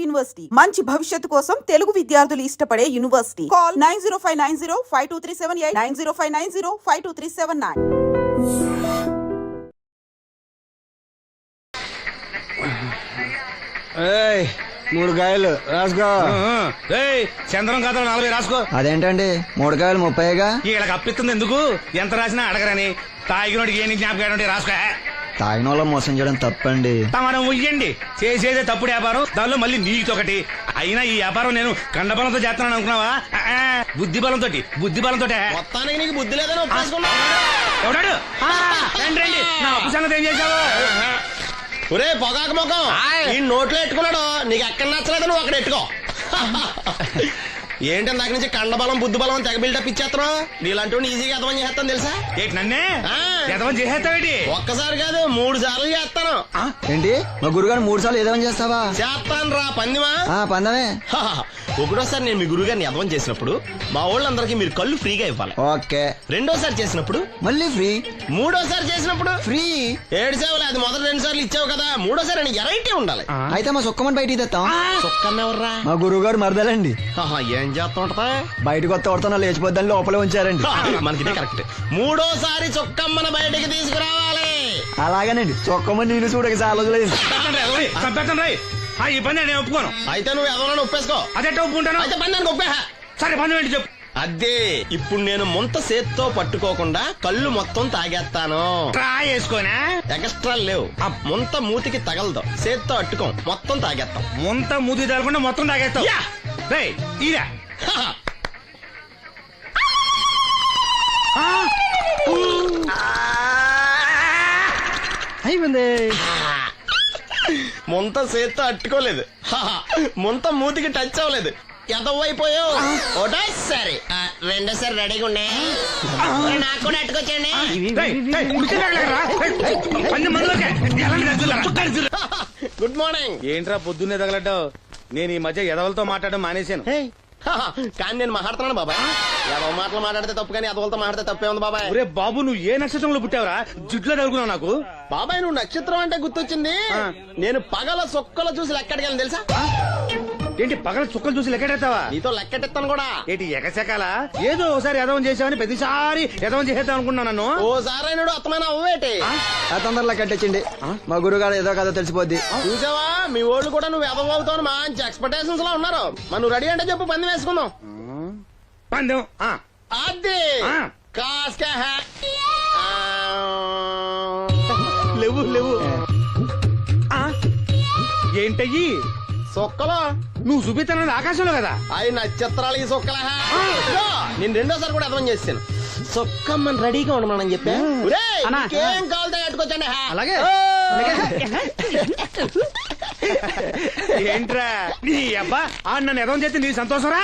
University మంచి భవిష్యత్తు కోసం తెలుగు విద్యార్థులు ఇష్టపడే యూనివర్సిటీ. కాల్ 9059052378 9059052379. మూడు కాయలు రాసుకో. చంద్రం కథలు 40 రాసుకో. అదేంటండి 3 కాయలు 30గా? వీళ్ళకి అప్పిస్తుంది ఎందుకు? ఎంత రాసినా అడగరని. తాగినోడికి ఏ జ్ఞాపకం రాసుకో. తాగిన వాళ్ళ మోసం చేయడం తప్పండి. మనం ఉయ్యండి చేసేదే తప్పుడు వ్యాపారం, దానిలో మళ్ళీ నీతొకటి. అయినా ఈ వ్యాపారం నేను కండబలంతో చేస్తున్నాను అనుకున్నావా? బుద్ధి బలంతో మొత్తానికి నీకు బుద్ధి లేదని ఎవడాడు? రండి నా అప్పు సంగతి ఏం చేశావు? ఒరే పొగాకు ముఖం, ఈ నోట్లో ఎట్టుకున్నాడు. నీకు ఎక్కడ నచ్చలేదు నువ్వు అక్కడ ఎట్టుకో. ఏంటి దాని నుంచి కండబలం బుద్ధి బలం తెగ బిల్డప్ ఇచ్చేస్తున్నావు. నీలాంటి ఈజీగా ఎదవని చేస్తాను తెలుసా? ఏంటి నన్నే ఎదవని చేసేస్తావేంటి? ఒక్కసారి కాదు 3 సార్లు చేస్తాను. ఏంటి మా గురుగారు 3 సార్లు ఎదవని చేస్తావా? చేస్తాను రా పందిమా. పందమే. ఒకటోసారి నేను మీ గురుగారిని ఎదవని చేసినప్పుడు మా వాళ్ళందరికీ మీరు కళ్ళు ఫ్రీగా ఇవ్వాలి. ఓకే. రెండోసారి చేసినప్పుడు మళ్ళీ ఫ్రీ. మూడోసారి చేసినప్పుడు ఫ్రీ. 7 సేవలు అది మొదటి 2 సార్లు ఇచ్చావు కదా, మూడోసారి ఎరైటీ ఉండాలి. అయితే మా సుక్కమని బయటికి తెస్తాం. సుక్కమ్మెవర్రా? మా గురువు గారు మరదలండి. ఏం చేస్తా ఉంటదా? బయటకు వస్తే కొడతా లేచిపోద్దని లోపలే ఉంచారండి. మనకి కరెక్ట్. మూడోసారి చొక్కమ్మన బయటికి తీసుకురావాలి. అలాగేనండి. చొక్కమని నేను చూడక చాలా లేదు. ఈ పని నేను ఒప్పుకోను. అయితే నువ్వు ఎవరైనా ఒప్పేసుకో. అదే ఒప్పుకుంటాను. అయితే పని దానికి ఒప్పేహ. సరే పని ఏంటి చెప్పు. అదే ఇప్పుడు నేను ముంత చేత్తో పట్టుకోకుండా కళ్ళు మొత్తం తాగేస్తాను. ట్రై చేసుకోనా? ఎక్స్ట్రా లేవు. ముంత మూతికి తగలదు, చేత్తో అట్టుకోం, మొత్తం తాగేస్తాం. ముంత మూతి తగలకుండా మొత్తం తాగేస్తాం. ఇదా అయిపోయింది. ముంత చేత్తో అట్టుకోలేదు, ముంత మూతికి టచ్ అవ్వలేదు, ఎదవైపోయావు. ఒకటోసారి రెండోసారి రెడీగా ఉండే. నాకు కూడా అట్టుకొచ్చండి. Good morning. ఏంట్రా పొద్దున్నే తగలడ్డావు? నేను ఈ మధ్య ఎదవలతో మాట్లాడడం మానేశాను. కానీ నేను మాట్లాడుతున్నాను బాబాయ్. ఎదవ మాటలు మాట్లాడితే తప్పు, కానీ ఎదవలతో మాట్లాడితే తప్పే ఉంది బాబాయ్. ఒరే బాబు, నువ్వు ఏ నక్షత్రంలో పుట్టావురా? జుట్లో తగులుకున్నావు నాకు. బాబాయ్ నువ్వు నక్షత్రం అంటే గుర్తొచ్చింది. నేను పగల సొక్కలు చూసి లెక్కడికెళ్ళను తెలుసా? ఏంటి పగల చుక్కలు చూసి లెక్కెడతావా? నీతో లెక్కెట్టాను కూడా. ఏంటి ఎగసెకాల? ఏదో ఒకసారి ఎదవం చేసావని ప్రతిసారి ఎదవం చేసేద్దాం అనుకున్నా నన్ను. ఓసారి నువ్వు అత్తమైన అవ్వేటి తొందరలో కట్టేచ్చండి. మా గురుగారు ఏదో కథ తెలిసిపోద్ది. చూసావా, మీ వాళ్ళు కూడా నువ్వు ఎదవ అవుతావు మంచి ఎక్స్పెక్టేషన్స్ లో ఉన్నారు. మరి నువ్వు రెడీ అంటే చెప్పు, పందెం వేసుకుందాం. పందెం అది కాస్కా లేవు లేవు. ఏంటయ్యి సొక్కలో నువ్వు చూపిస్తానది ఆకాశంలో కదా? అవి నక్షత్రాలు ఈ సొక్కల. నేను రెండోసారి కూడా అర్థం చేశాను. సొక్కమ్మని రెడీగా ఉండమని చెప్పా. ఏం కావాలి కట్టుకోవచ్చండి. అలాగే. ఏంట్రా నీ అబ్బా నన్ను ఎదవం చేస్తే నీ సంతోషరా?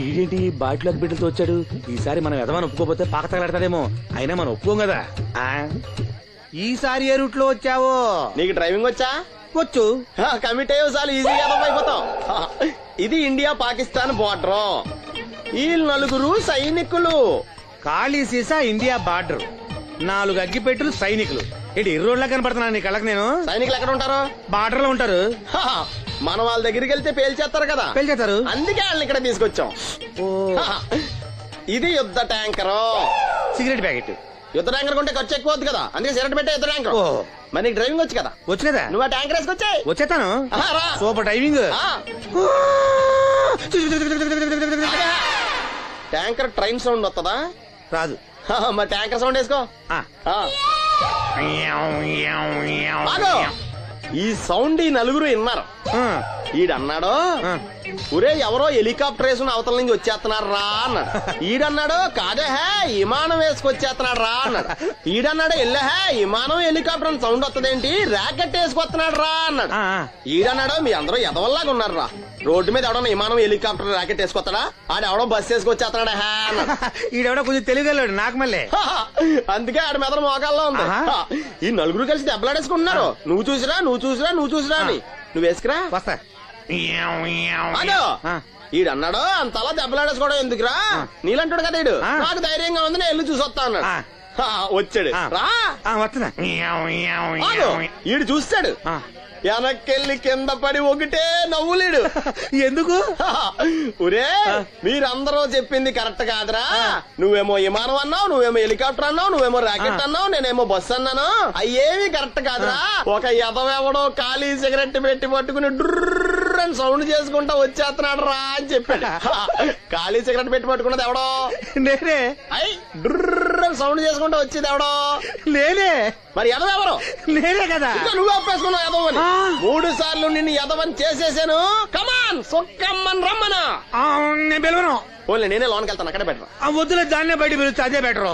ఏంటి బాటిలోకి బిడ్డలతో వచ్చాడు? ఈసారి మనం ఎదవని ఒప్పుకోపోతే పాక తగలాడతాడేమో. అయినా మనం ఒప్పుకోం కదా. ఈసారి ఏ రూట్ లో వచ్చావో? నీకు డ్రైవింగ్ వచ్చా? వచ్చు. కమిట్ అయ్యో చాలు, ఈజీగా అయిపోతావు. ఇది ఇండియా పాకిస్తాన్ బోర్డర్. ఈ 4 సైనికులు. ఖాళీ సీసా ఇండియా బార్డర్, 4 అగ్గిపెట్టులు సైనికులు. ఏంటి ఇర్రోడ్లా కనపడుతున్నా నీ కళ్ళకి నేను? సైనికులు ఎక్కడ ఉంటారు? బార్డర్ లో ఉంటారు. మనం వాళ్ళ దగ్గరికి వెళ్తే పేల్చేస్తారు కదా. పేల్చేస్తారు. అందుకే వాళ్ళని ఇక్కడ తీసుకొచ్చాం. ఇది యుద్ధ ట్యాంకర్. Cigarette packet. యుద్ధ ట్యాంకర్ కొంటే ఖర్చు ఎక్కువ అవుతుంది కదా, అందుకే సిగరెట్ పెట్టే యుద్ధ ట్యాంకర్. మరి నీకు డ్రైవింగ్ వచ్చు కదా? వచ్చు కదా. నువ్వు ఆ ట్యాంకర్ వేసుకొచ్చాయి. వచ్చేస్తాను. Super driving. Tanker train sound వస్తుందా? రాదు. మరి ట్యాంకర్ సౌండ్ వేసుకో. ఈ సౌండ్ ఈ 4 విన్నారు. ఈడన్నాడు, ఒరే ఎవరో హెలికాప్టర్ వేసుకుని అవతల నుంచి వచ్చేస్తున్నారు రా అన్నాడు. ఈడన్నాడు, కాదే విమానం వేసుకొచ్చేస్తున్నాడు రా అన్నాడు. ఈడన్నాడు, ఎల్లహే విమానం హెలికాప్టర్ అని సౌండ్ వస్తుందేంటి, ర్యాకెట్ వేసుకొస్తున్నాడు రా అన్నాడు. ఈడన్నాడు, మీ అందరూ ఎదవల్లాగా ఉన్నారు రా, రోడ్డు మీద ఎవడన్నా విమానం హెలికాప్టర్ ర్యాకెట్ వేసుకొస్తాడా? ఆడెవడో బస్సు వేసుకొచ్చేస్తున్నాడా అన్నాడు. ఈడెవడో కొంచెం తెలియగలడు నాకు మళ్ళీ. అందుకే ఆడ మీద మోకాల్లో ఉంది. ఈ 4 కలిసి దెబ్బలాడేసుకుంటున్నారు. నువ్వు చూసిరా అని. నువ్వు వేసుకురా. వస్తా. ఈడన్నాడు, అంతలా దెబ్బలాడేసుకోవడం ఎందుకురా, నీలంటాడు కదా ఈడు. నాకు ధైర్యంగా ఉంది, నేను వెళ్ళి చూసొస్తా అన్నాడు. వచ్చాడు ఆ. రా వస్తున్నా ఆగు. ఈడు చూస్తాడు ఆ. వెనక్కెళ్ళి కింద పడి ఒకటే నవ్వులేడు ఎందుకు ఒరే మీరందరూ చెప్పింది కరెక్ట్ కాదురా నువ్వేమో విమానం అన్నావు నువ్వేమో హెలికాప్టర్ అన్నావు నువ్వేమో రాకెట్ అన్నావు నేనేమో బస్ అన్నాను అయ్యేమి కరెక్ట్ కాదురా ఒక ఎదవెవడో ఖాళీ సిగరెట్ పెట్టి పట్టుకుని డుర్ర్ అని సౌండ్ చేసుకుంటా వచ్చేస్తున్నాడు రా అని చెప్పాడు ఖాళీ సిగరెట్ పెట్టి పట్టుకున్నది ఎవడో నేనే అయ్ డుర్ర్ అని సౌండ్ చేసుకుంటా వచ్చేది ఎవడో నేనే మరి ఎదవెవరు నేనే కదా ఇంకా నువ్వు అప్పేసుకున్నావు ఎదవని 3 సార్లు నిన్ను ఎదవని చేసేసాను కమాన్ సొక్కమ్మన్ రమ్మనా నేను పిలవను ఓన్లీ నేనే లోన్కి వెళ్తాను అక్కడే బెటర్ వద్దులే దాన్నే బయట పిలుస్తా అదే బెటరు